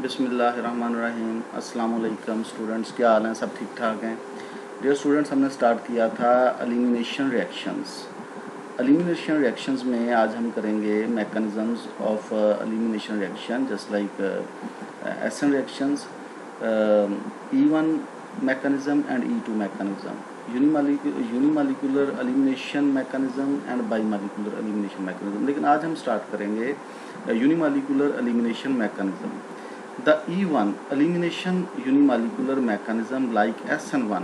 बिस्मिल्लाहिर्रहमानिर्रहीम। अस्सलाम वालेकुम स्टूडेंट्स, क्या हाल हैं? सब ठीक ठाक हैं? डियर स्टूडेंट्स, हमने स्टार्ट किया था एलिमिनेशन रिएक्शंस। एलिमिनेशन रिएक्शंस में आज हम करेंगे mechanisms of elimination reaction, just like SN reactions, E1 mechanism and E2 mechanism, unimolecular elimination mechanism and bimolecular elimination mechanism. लेकिन आज हम स्टार्ट करेंगे unimolecular elimination mechanism. The E1 elimination unimolecular mechanism like SN1।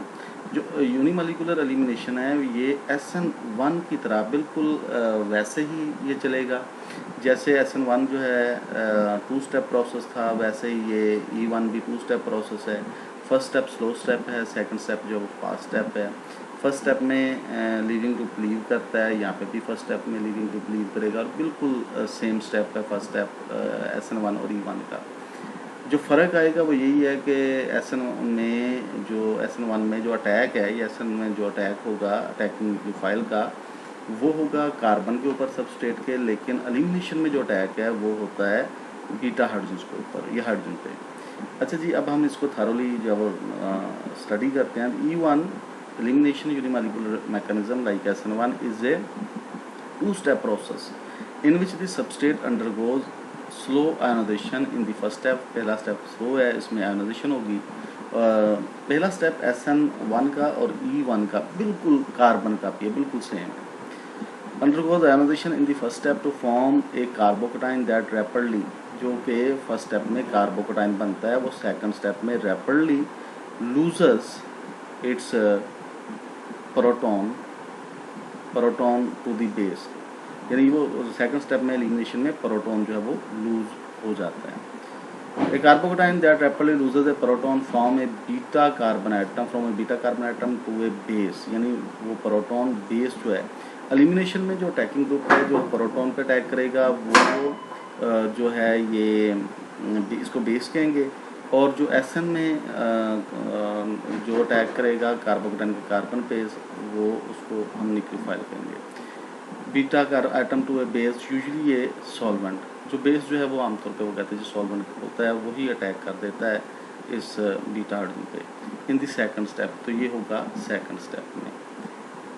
जो unimolecular elimination है ये SN1 की तरह बिल्कुल वैसे ही ये चलेगा। जैसे SN1 जो है 2 स्टेप प्रोसेस था, वैसे ही ये E1 भी 2 स्टेप प्रोसेस है। फर्स्ट स्टेप स्लो स्टेप है, सेकंड स्टेप जो फास्ट स्टेप है। फर्स्ट स्टेप में लीविंग ग्रुप लीव करता है, यहाँ पे भी फर्स्ट स्टेप में लीविंग ग्रुप लीव करेगा और बिल्कुल सेम स्टेप है फर्स्ट स्टेप SN1 और E1 का। जो फ़र्क आएगा वो यही है कि SN1 में जो अटैक है, या SN में जो अटैक होगा अटैकिंग न्यूक्लियोफाइल का, वो होगा कार्बन के ऊपर सबस्ट्रेट के। लेकिन एलिमिनेशन में जो अटैक है वो होता है बीटा हाइड्रोजन के ऊपर या हाइड्रोजन पे। अच्छा जी, अब हम इसको थॉरोली जब स्टडी करते हैं, E1 elimination unimolecular mechanism like SN1 is a 2 step process in which the substrate undergoes slow ionization in the first step. पहला स्टेप स्लो है, इसमें आयोनाइजेशन होगी। पहला स्टेप SN1 का और E1 का बिल्कुल कार्बन कापी है, बिल्कुल सेम है। Undergoes ionisation in the first step to form a carbocation that rapidly, जो कि फर्स्ट स्टेप में कार्बोकेटाइन बनता है, वो सेकंड स्टेप में rapidly loses its proton to the base. यानी वो सेकंड स्टेप में एलिमिनेशन में प्रोटॉन जो है वो लूज हो जाता है। A carbocation that rapidly loses a proton from a beta carbon atom to a base, यानी वो प्रोटॉन बेस जो है एलिमिनेशन में जो अटैकिंग ग्रुप है जो प्रोटॉन पे अटैक करेगा वो जो है ये इसको बेस कहेंगे। और जो SN में जो अटैक करेगा कार्बोकेटाइन के कार्बन पे, वो उसको हम न्यूक्लियोफाइल कहेंगे। Beta atom to a base, usually ये सॉल्वेंट, जो बेस जो है वो आमतौर पे वो कहते हैं जो सॉल्वेंट होता है वही अटैक कर देता है इस बीटा हाइड्रोजन पे इन द सेकंड स्टेप। तो ये होगा सेकंड स्टेप में।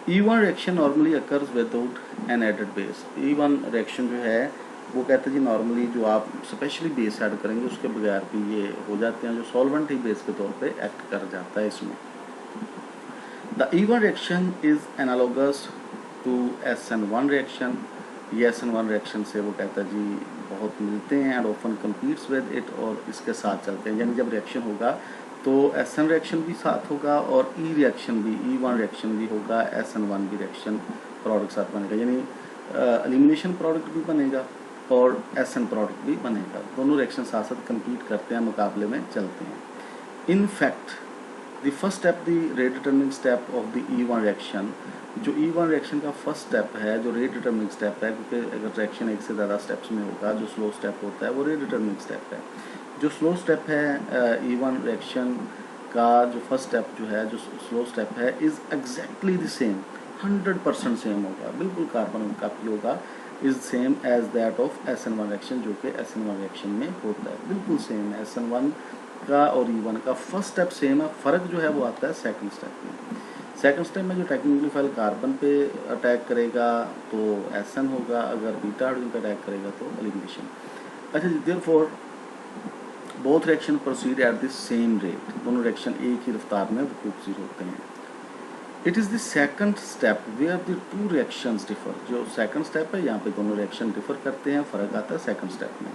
E1 reaction normally occurs without an added base. E1 reaction जो है वो कहते हैं जी नॉर्मली जो आप स्पेशली बेस ऐड करेंगे उसके बगैर भी ये हो जाते हैं, जो सॉल्वेंट ही बेस के तौर पे एक्ट कर जाता है इसमें। The E1 reaction is analogous to SN1 reaction. ये SN1 रिएक्शन से वो कहता है जी बहुत मिलते हैं, and often competes with it, और इसके साथ चलते हैं। यानी जब रिएक्शन होगा तो SN रिएक्शन भी साथ होगा और E रिएक्शन भी, E1 रिएक्शन भी होगा, SN1 भी रिएक्शन प्रोडक्ट साथ बनेगा। यानी एलिमिनेशन प्रोडक्ट भी बनेगा और SN प्रोडक्ट भी बनेगा। दोनों रिएक्शन साथ साथ कम्पीट करते हैं, मुकाबले में चलते हैं। In fact the first step the rate determining step of the E1 reaction, जो E1 रिएक्शन का फर्स्ट स्टेप है, जो रेट डिटरमिनिंग स्टेप है, क्योंकि अगर रिएक्शन एक से ज़्यादा स्टेप्स में होगा, जो स्लो स्टेप होता है वो रेट डिटरमिनिंग स्टेप है। जो स्लो स्टेप है E1 रिएक्शन का जो फर्स्ट स्टेप जो है, जो स्लो स्टेप है, is exactly the same, 100% same होगा, बिल्कुल कार्बन कापी होगा, is same as that of SN1 reaction, जो कि SN1 रिएक्शन में होता है, बिल्कुल सेम है। SN1 का और E1 का फर्स्ट स्टेप सेम है, फ़र्क जो है वो आता है सेकंड स्टेप में। सेकंड स्टेप में जो अटैकिंग न्यूक्लियोफाइल कार्बन पे अटैक करेगा तो SN होगा, अगर बीटा हाइड्रोजन पे अटैक करेगा तो एलिमिनेशन। अच्छा जी, therefore both reaction proceed at the same rate, दोनों रिएक्शन एक ही रफ्तार में प्रोसीड होते हैं। It is the second step where the two reactions differ. जो सेकंड स्टेप है यहाँ पे दोनों रिएक्शन डिफर करते हैं, फ़र्क आता है सेकंड स्टेप में।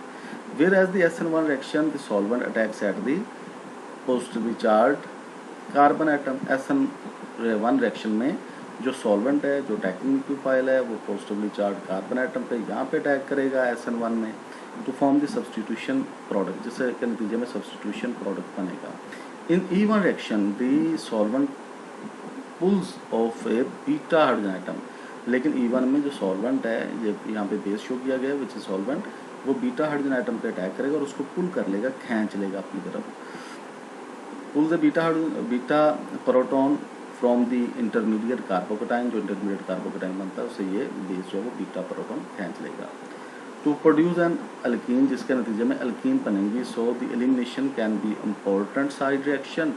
Whereas the SN1 reaction the solvent attacks at the positively charge carbon atom. SN1 reaction में जो सॉल्वेंट है, जो अटैकिंग न्यूक्लियोफाइल है, वो पॉजिटिवली चार्ज कार्बन एटम पे यहाँ पे अटैक करेगा SN1 में, to form the substitution product, जिससे के नतीजे में सब्सटीट्यूशन प्रोडक्ट बनेगा। In E1 reaction the solvent pulls off a beta hydrogen atom, लेकिन E1 में जो सॉल्वेंट है, ये यहाँ पे बेस शो किया गया विच इज सॉल्वेंट, वो बीटा हाइड्रोजन एटम पे अटैक करेगा और उसको पुल कर लेगा, खींच लेगा अपनी तरफ। Pull the beta proton from the intermediate carbocation, जो इंटरमीडिएट कार्बोकेटाइन बनता है उससे ये बेस जो है वो बीटा प्रोटॉन खींच लेगा। टू प्रोड्यूस एन अल्कीन, जिसके नतीजे में अल्कीन बनेंगी। So the elimination can be important side reaction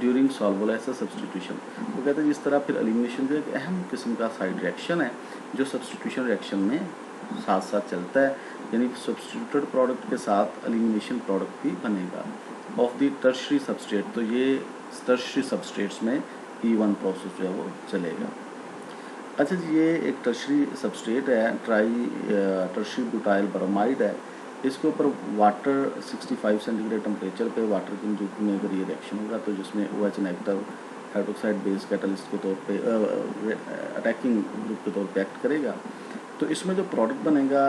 during solvolysis substitution. तो कहते हैं इस तरह फिर एलिमिनेशन जो एक अहम किस्म का साइड रिएक्शन है जो सब्सटीट्यूशन रिएक्शन में साथ साथ चलता है, यानी सब्सटीट्यूटेड प्रोडक्ट के साथ एलिमिनेशन प्रोडक्ट भी बनेगा ऑफ द टर्शरी सबस्ट्रेट। तो ये टर्शरी सबस्ट्रेट्स में E1 प्रोसेस जो है वो चलेगा। अच्छा जी, ये एक टर्शरी सबस्ट्रेट है, टर्शरी ब्यूटाइल ब्रोमाइड है। इसके ऊपर वाटर 65 सेंटीग्रेड टेम्परेचर पे वाटर की मौजूदगी में अगर ये रिएक्शन होगा तो जिसमें OH negative hydroxide base catalyst के तौर पे अटैकिंग ग्रुप के तौर पे एक्ट करेगा। तो इसमें जो प्रोडक्ट बनेगा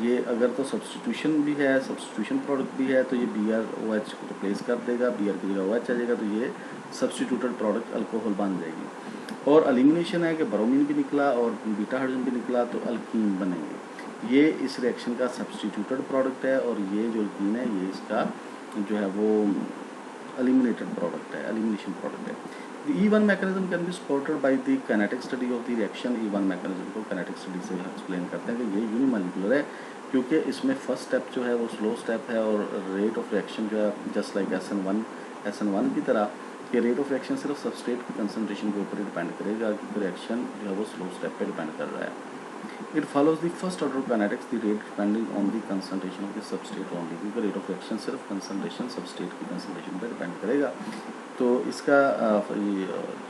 ये अगर तो सब्सटीट्यूशन भी है, सब्सटीट्यूशन प्रोडक्ट भी है, तो ये BrOH को रिप्लेस कर देगा, Br की जगह OH आ जाएगा, तो ये सब्सटीट्यूटेड प्रोडक्ट अल्कोहल बन जाएगी। और एलिमिनेशन है कि ब्रोमीन भी निकला और बीटा हाइड्रोजन भी निकला तो अल्कीन बनेंगे। ये इस रिएक्शन का सब्सटीट्यूटेड प्रोडक्ट है और ये जो अल्कीन है ये इसका जो है वो एलिमिनेटेड प्रोडक्ट है, एलिमिनेशन प्रोडक्ट है। The E1 mechanism can be supported by the kinetic study of the reaction। E1 mechanism को kinetic study से एक्सप्लेन करते हैं कि ये यूनिमॉलिक्यूलर है क्योंकि इसमें फर्स्ट स्टेप जो है वो स्लो स्टेप है और रेट ऑफ रिएक्शन जो है जस्ट लाइक SN1 की तरह कि रेट ऑफ रिएक्शन सिर्फ सबस्ट्रेट की कंसनट्रेशन के ऊपर डिपेंड करेगा कि रिएक्शन जो है वो स्लो स्टेप पे डिपेंड कर रहा है। It follows the first order kinetics, the rate depending on the concentration of the substrate only, क्योंकि रेट ऑफ रिएक्शन सिर्फ कंसनट्रेशन सबस्ट्रेट की कंसनट्रेशन पर डिपेंड करेगा। तो इसका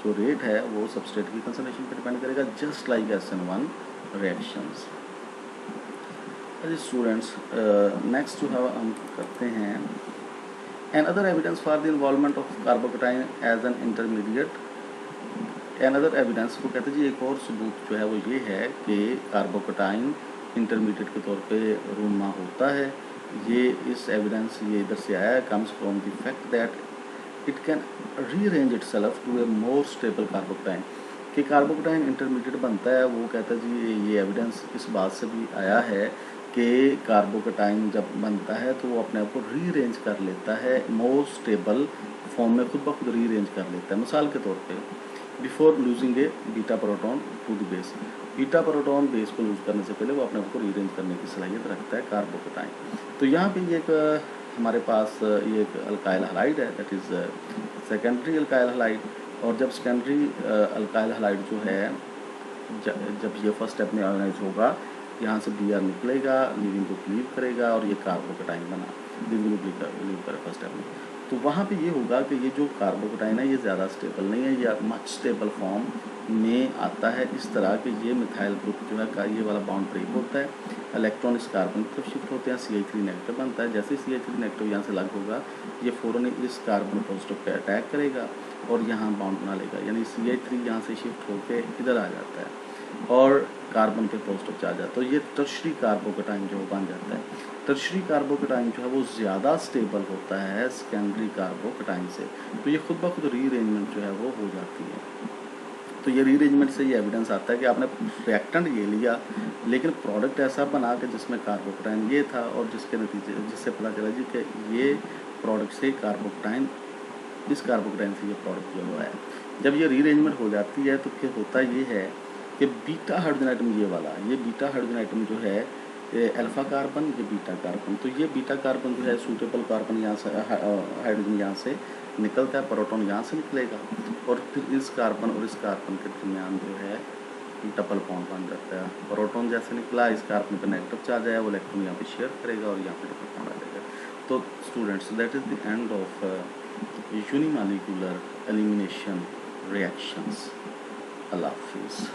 जो रेट है वो सबस्ट्रेट की कंसनट्रेशन पर डिपेंड करेगा, जस्ट लाइक SN1 रिएक्शंस। अच्छा स्टूडेंट्स, नेक्स्ट जो है हम करते हैं another evidence for the involvement of carbocation as an intermediate। another evidence को कहते हैं जी एक और सबूत जो है वो ये है कि कार्बोकेटाइन इंटरमीडिएट के तौर पे रूनमा होता है। ये इस एविडेंस ये इधर से आया, comes from the fact that it can rearrange itself to a more stable carbocation. कि कार्बोकेटाइन इंटरमीडिएट बनता है, वो कहता है जी ये एविडेंस इस बात से भी आया है कि कार्बोकेटाइन जब बनता है तो वो अपने आप को रीअरेंज कर लेता है, मोर स्टेबल फॉर्म में खुद ब खुद रीअरेंज कर लेता है। मिसाल के तौर पे before losing a beta proton to the base, beta proton base को लूज करने से पहले वो अपने आप को रीअरेंज करने की सलाहियत रखता है कार्बोकेटाइन। तो यहाँ पे ये एक हमारे पास ये एक अल्काइल हैलाइड है, that is secondary alkyl halide. और जब सेकेंडरी अल्काइल हैलाइड जो है जब ये फर्स्ट स्टेप में आयोनाइज होगा, यहाँ से Br निकलेगा, लीविंग ग्रुप लीव करेगा और ये कार्बोकेटाइन बना, लीविंग ग्रुप लीव करे फर्स्ट स्टेप में। तो वहाँ पे ये होगा कि ये जो कार्बोकेटाइन है ये ज़्यादा स्टेबल नहीं है, ये मच स्टेबल फॉर्म में आता है इस तरह कि ये मिथाइल ग्रुप जो है ये वाला बॉन्ड ब्रेक होता है, इलेक्ट्रॉन इस कार्बन की तरफ शिफ्ट होते हैं, CH3 नेगेटिव बनता है। जैसे CH3 नेगेटिव यहाँ से अलग होगा ये फ़ौरन इस कार्बन पॉजिटिव पे अटैक करेगा और यहाँ बॉन्ड बना लेगा, यानी CH3 यहाँ से शिफ्ट होकर इधर आ जाता है और कार्बन पे पॉजिटिव चार्ज आता है। तो ये टर्शरी कार्बोकेटाइन जो बन जाता है, टर्शरी कार्बोकेटाइन जो है वो ज़्यादा स्टेबल होता है सेकेंडरी कार्बोकेटाइन से, तो ये खुद ब खुद रीअरेंजमेंट जो है वो हो जाती है। तो ये रीअरेंजमेंट से ये एविडेंस आता है कि आपने रिएक्टेंट ये लिया लेकिन प्रोडक्ट ऐसा बना के जिसमें कार्बोकेटाइन ये था और जिसके नतीजे जिससे पता चला जी कि ये प्रोडक्ट से कार्बोकेटाइन, इस कार्बोकेटाइन से ये प्रोडक्ट जो है। जब ये रीअरेंजमेंट हो जाती है तो फिर होता ये है कि बीटा हाइड्रोजन आइटम ये वाला, ये बीटा हाइड्रोजन आइटम जो है अल्फा कार्बन, ये बीटा कार्बन, तो ये बीटा कार्बन जो है सूटेबल कार्बन यहाँ से हाइड्रोजन यहाँ से निकलता है, प्रोटॉन यहाँ से निकलेगा और फिर इस कार्बन और इस कार्बन के दरमियान जो है डबल बॉन्ड बन जाता है। प्रोटॉन जैसे निकला, इस कार्बन पे नेगेटिव चार्ज आया, वो इलेक्ट्रॉन यहाँ पे शेयर करेगा और यहाँ पे डबल बॉन्ड आ जाएगा। तो students, that is the end of unimolecular elimination reactions. अल्लाह हाफिज़।